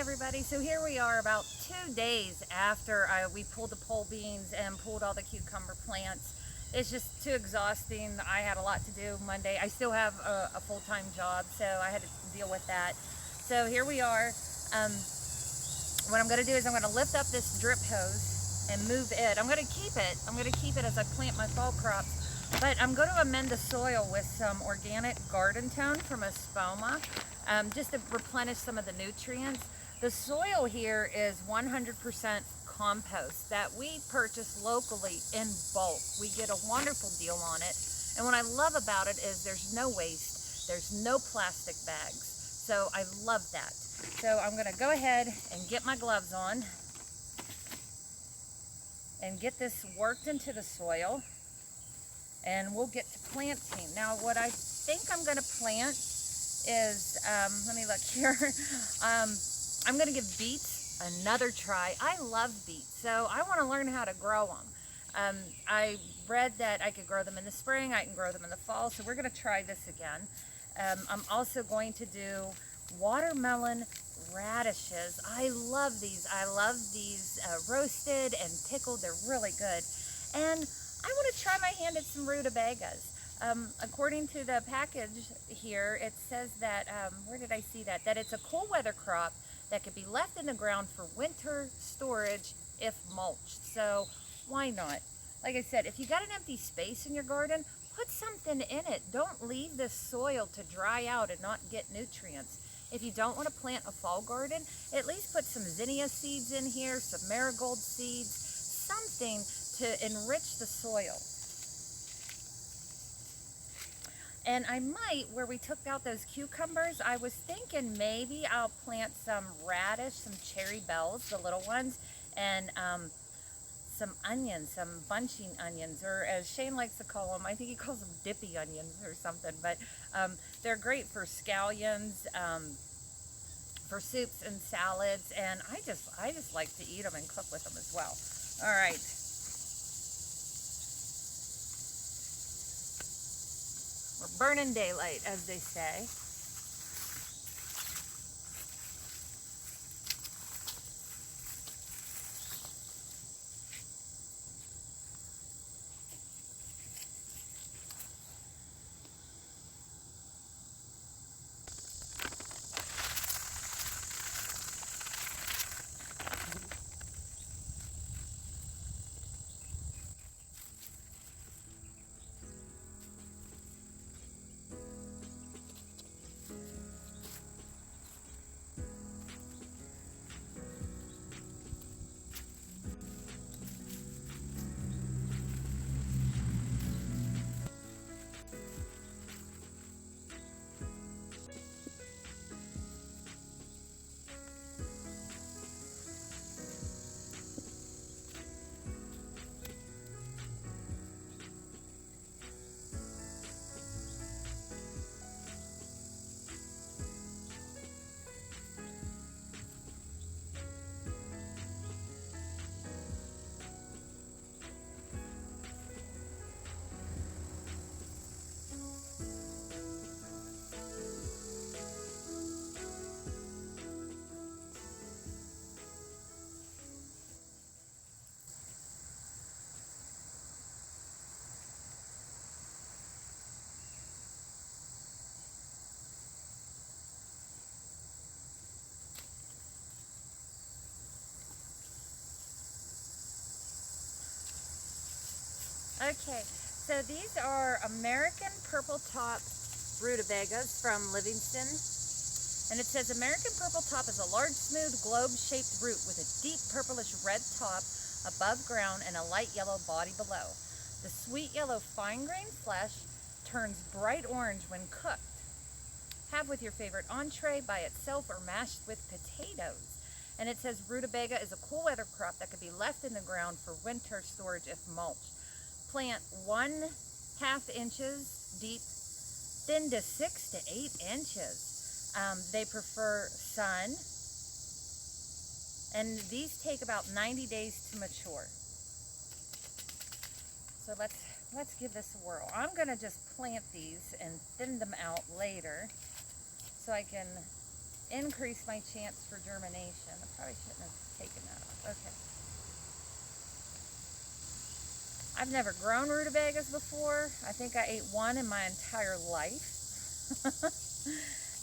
everybody, so here we are about 2 days after we pulled the pole beans and pulled all the cucumber plants. It's just too exhausting. I had a lot to do Monday. I still have a full-time job, so I had to deal with that. So here we are. What I'm going to do is I'm going to lift up this drip hose and move it. I'm going to keep it. I'm going to keep it as I plant my fall crops, but I'm going to amend the soil with some organic garden tone from Espoma, just to replenish some of the nutrients. The soil here is 100% compost that we purchase locally in bulk. We get a wonderful deal on it, and what I love about it is there's no waste, there's no plastic bags, so I love that. So I'm going to go ahead and get my gloves on and get this worked into the soil, and we'll get to planting. Now what I think I'm going to plant is, let me look here, I'm going to give beets another try. I love beets, so I want to learn how to grow them. I read that I could grow them in the spring, I can grow them in the fall, so we're going to try this again. I'm also going to do watermelon radishes. I love these. I love these roasted and pickled. They're really good. And I want to try my hand at some rutabagas. According to the package here, it says that, where did I see that? That it's a cool weather crop that could be left in the ground for winter storage if mulched. So why not? Like I said, if you got an empty space in your garden, put something in it. Don't leave this soil to dry out and not get nutrients. If you don't want to plant a fall garden, at least put some zinnia seeds in here, some marigold seeds, something to enrich the soil. And I might, where we took out those cucumbers, I was thinking maybe I'll plant some radish, some cherry bells, the little ones, and some onions, some bunching onions, or as Shane likes to call them, I think he calls them dippy onions or something, but they're great for scallions, for soups and salads, and I just like to eat them and cook with them as well. All right. We're burning daylight, as they say. Okay, so these are American purple top rutabagas from Livingston. And it says American purple top is a large, smooth, globe-shaped root with a deep purplish red top above ground and a light yellow body below. The sweet yellow fine-grained flesh turns bright orange when cooked. Have with your favorite entree by itself or mashed with potatoes. And it says rutabaga is a cool weather crop that could be left in the ground for winter storage if mulched. Plant 1/2 inches deep, thin to 6 to 8 inches. They prefer sun, and these take about 90 days to mature. So let's give this a whirl. I'm gonna just plant these and thin them out later so I can increase my chance for germination. I probably shouldn't have taken that off. Okay. I've never grown rutabagas before. I think I ate one in my entire life.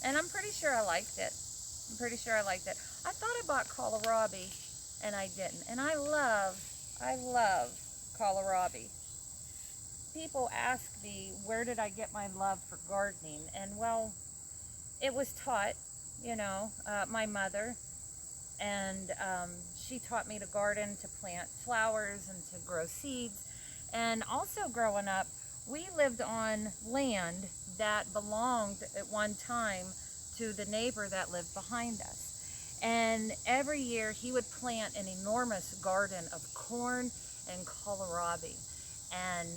And I'm pretty sure I liked it. I'm pretty sure I liked it. I thought I bought kohlrabi and I didn't. And I love kohlrabi. People ask me, where did I get my love for gardening? And well, it was taught, you know, my mother, and she taught me to garden, to plant flowers and to grow seeds. And also growing up, we lived on land that belonged at one time to the neighbor that lived behind us. And every year he would plant an enormous garden of corn and kohlrabi. And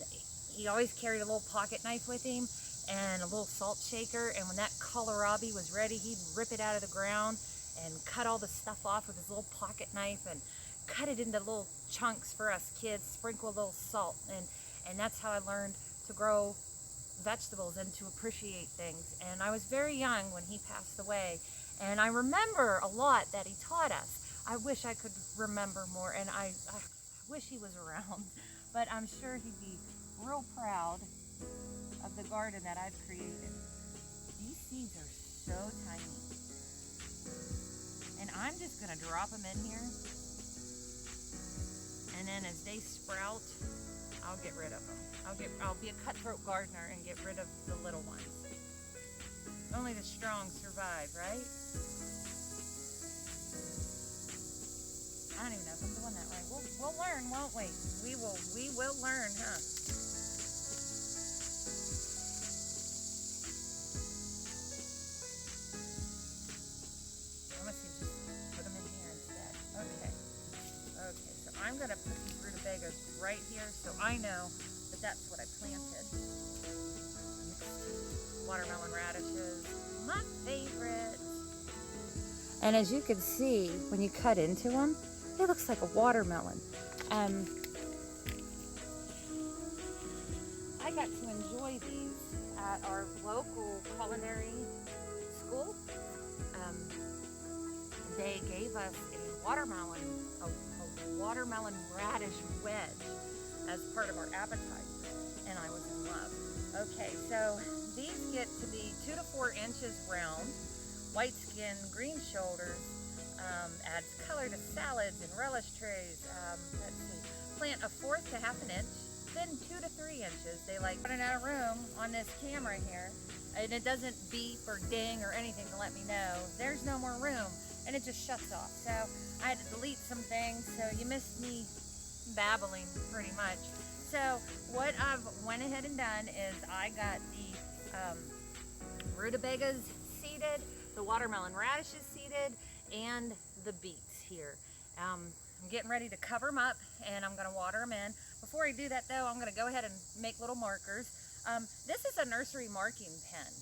he always carried a little pocket knife with him and a little salt shaker. And when that kohlrabi was ready, he'd rip it out of the ground and cut all the stuff off with his little pocket knife and cut it into little chunks for us kids, sprinkle a little salt. And that's how I learned to grow vegetables and to appreciate things. And I was very young when he passed away. And I remember a lot that he taught us. I wish I could remember more, and I wish he was around. But I'm sure he'd be real proud of the garden that I've created. These seeds are so tiny. And I'm just gonna drop them in here. And then as they sprout, I'll get rid of them. I'll be a cutthroat gardener and get rid of the little ones. Only the strong survive, right? I don't even know if I'm doing that right. We'll learn, won't we? We will learn, huh? I'm gonna just put them in here instead. Okay, so I'm gonna put these rutabagas right here so I know that that's what I planted. Watermelon radishes, my favorite. And as you can see, when you cut into them, it looks like a watermelon. I got to enjoy these at our local culinary school. They gave us a watermelon radish wedge as part of our appetizer, and I was in love. Okay, so these get to be 2 to 4 inches round, white skin, green shoulders, adds color to salads and relish trays. Let's see, plant a 1/4 to 1/2 inch, then 2 to 3 inches. They like running out of room on this camera here, and it doesn't beep or ding or anything to let me know there's no more room, and it just shuts off. So I had to delete some things, so you missed me babbling pretty much. So what I've went ahead and done is I got the rutabagas seeded, the watermelon radishes seeded, and the beets here. I'm getting ready to cover them up, and I'm going to water them in. Before I do that though, I'm going to go ahead and make little markers. This is a nursery marking pen.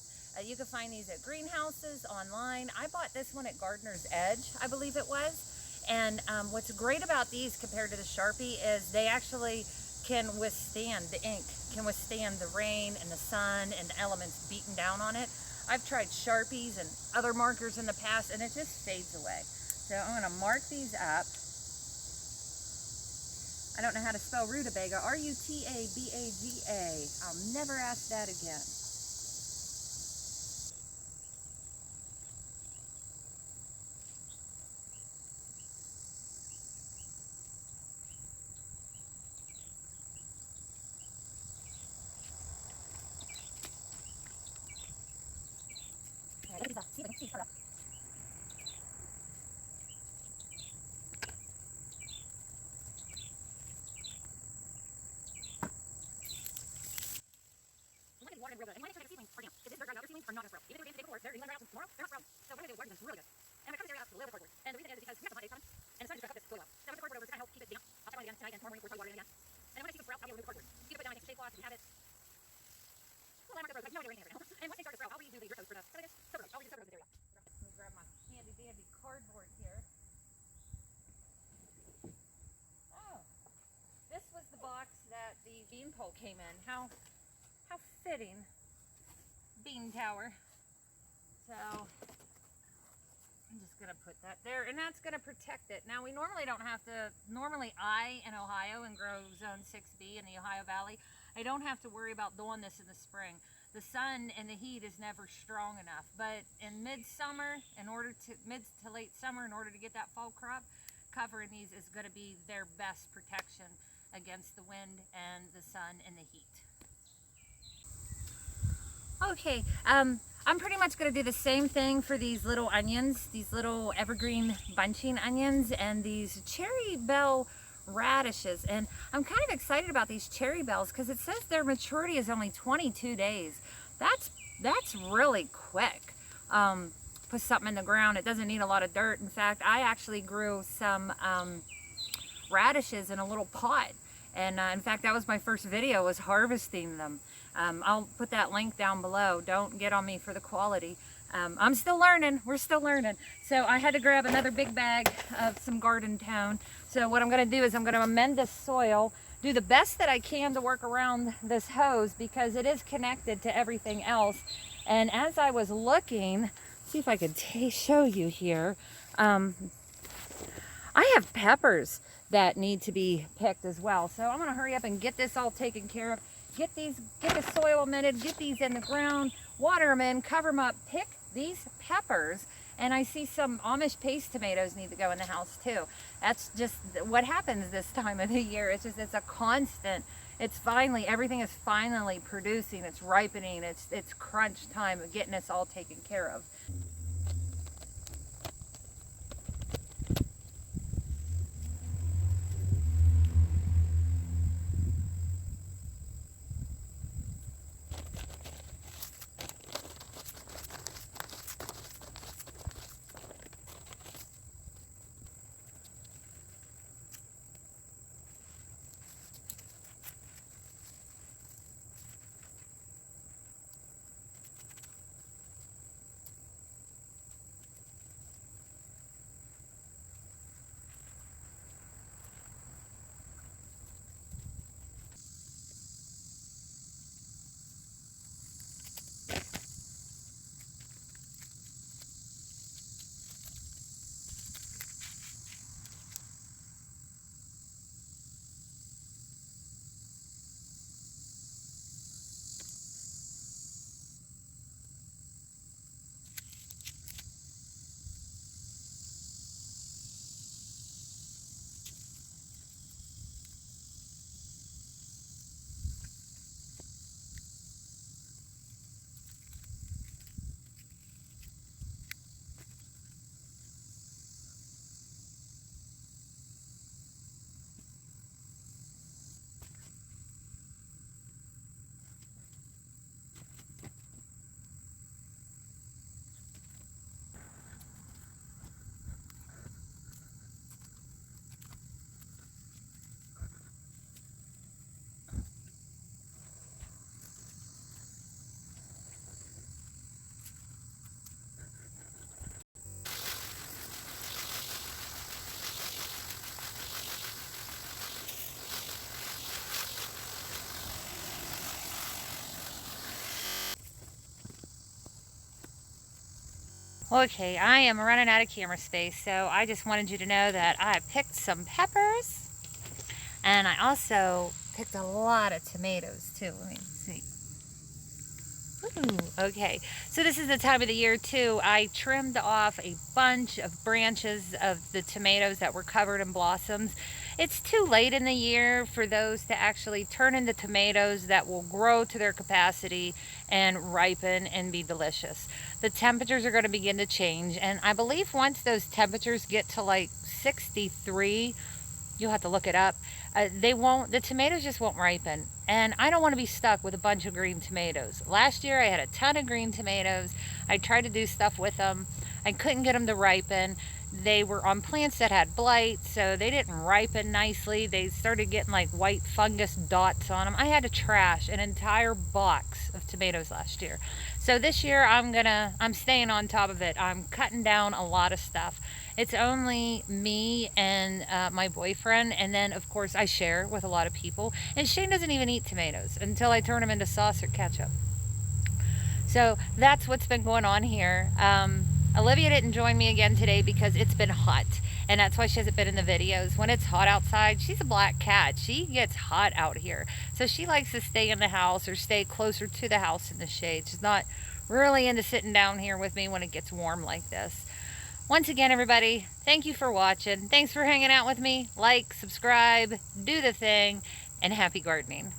You can find these at greenhouses, online. I bought this one at Gardener's Edge, I believe it was. And what's great about these compared to the Sharpie is they actually can withstand, the ink can withstand the rain and the sun and the elements beating down on it. I've tried Sharpies and other markers in the past, and it just fades away. So I'm going to mark these up. I don't know how to spell rutabaga. R-U-T-A-B-A-G-A. I'll never ask that again. Real good. And when I take a seedling or damp, because this very dry seedlings are not going to grow. Even if they're organic or they're even going to grow tomorrow, they're not growing. So what I'm going to do is water them really good. And I'm going to cover this area up with a little bit of cardboard. And the reason is because we have some hot days coming, and the sun is going to cook this really well. So I put the cardboard over to kind of help keep it damp. I'll check on it again tonight and tomorrow morning before I start watering it again. And then when I see the sprout, I'll be able to remove the cardboard. You can put it down and take a shade cloth if you have it. Well, I mark the rows. I have no idea where anything is right now. And once they start to sprout, I'll redo the drip coats for the soda rows. I'll redo the soda rows in this area. Let me grab my handy dandy cardboard here. Oh, this was the box that the bean pole came in. How fitting. Bean tower. So I'm just gonna put that there, and that's gonna protect it. Now we normally don't have to, normally in Ohio and grow zone 6B in the Ohio Valley, I don't have to worry about doing this in the spring. The sun and the heat is never strong enough, but in midsummer, mid to late summer, in order to get that fall crop, covering these is gonna be their best protection against the wind and the sun and the heat. Okay, I'm pretty much going to do the same thing for these little onions, these little evergreen bunching onions, and these cherry bell radishes. And I'm kind of excited about these cherry bells because it says their maturity is only 22 days. That's really quick. Put something in the ground. It doesn't need a lot of dirt. In fact, I actually grew some radishes in a little pot. And in fact, that was my first video, was harvesting them. I'll put that link down below. Don't get on me for the quality. I'm still learning. We're still learning. So I had to grab another big bag of some garden tone. So what I'm going to do is I'm going to amend this soil, do the best that I can to work around this hose because it is connected to everything else. And as I was looking, see if I could show you here. I have peppers that need to be picked as well. So I'm going to hurry up and get this all taken care of. Get the soil amended, get these in the ground, water them in, cover them up, pick these peppers. And I see some Amish paste tomatoes need to go in the house too. That's just what happens this time of the year. It's a constant. Everything is finally producing, it's ripening, it's crunch time of getting us all taken care of. Okay, I am running out of camera space, so I just wanted you to know that I picked some peppers, and I also picked a lot of tomatoes too. Let me see. Ooh, okay, so this is the time of the year too. I trimmed off a bunch of branches of the tomatoes that were covered in blossoms. It's too late in the year for those to actually turn into tomatoes that will grow to their capacity and ripen and be delicious. The temperatures are going to begin to change, and I believe once those temperatures get to like 63, you'll have to look it up, the tomatoes just won't ripen. And I don't want to be stuck with a bunch of green tomatoes. Last year I had a ton of green tomatoes. I tried to do stuff with them. I couldn't get them to ripen. They were on plants that had blight, so they didn't ripen nicely. They started getting like white fungus dots on them. I had to trash an entire box of tomatoes last year. So this year I'm staying on top of it. I'm cutting down a lot of stuff. It's only me and my boyfriend, and then of course I share with a lot of people. And Shane doesn't even eat tomatoes until I turn them into sauce or ketchup. So that's what's been going on here. Olivia didn't join me again today because it's been hot, and that's why she hasn't been in the videos. When it's hot outside, she's a black cat. She gets hot out here. So she likes to stay in the house or stay closer to the house in the shade. She's not really into sitting down here with me when it gets warm like this. Once again, everybody, thank you for watching. Thanks for hanging out with me. Like, subscribe, do the thing, and happy gardening.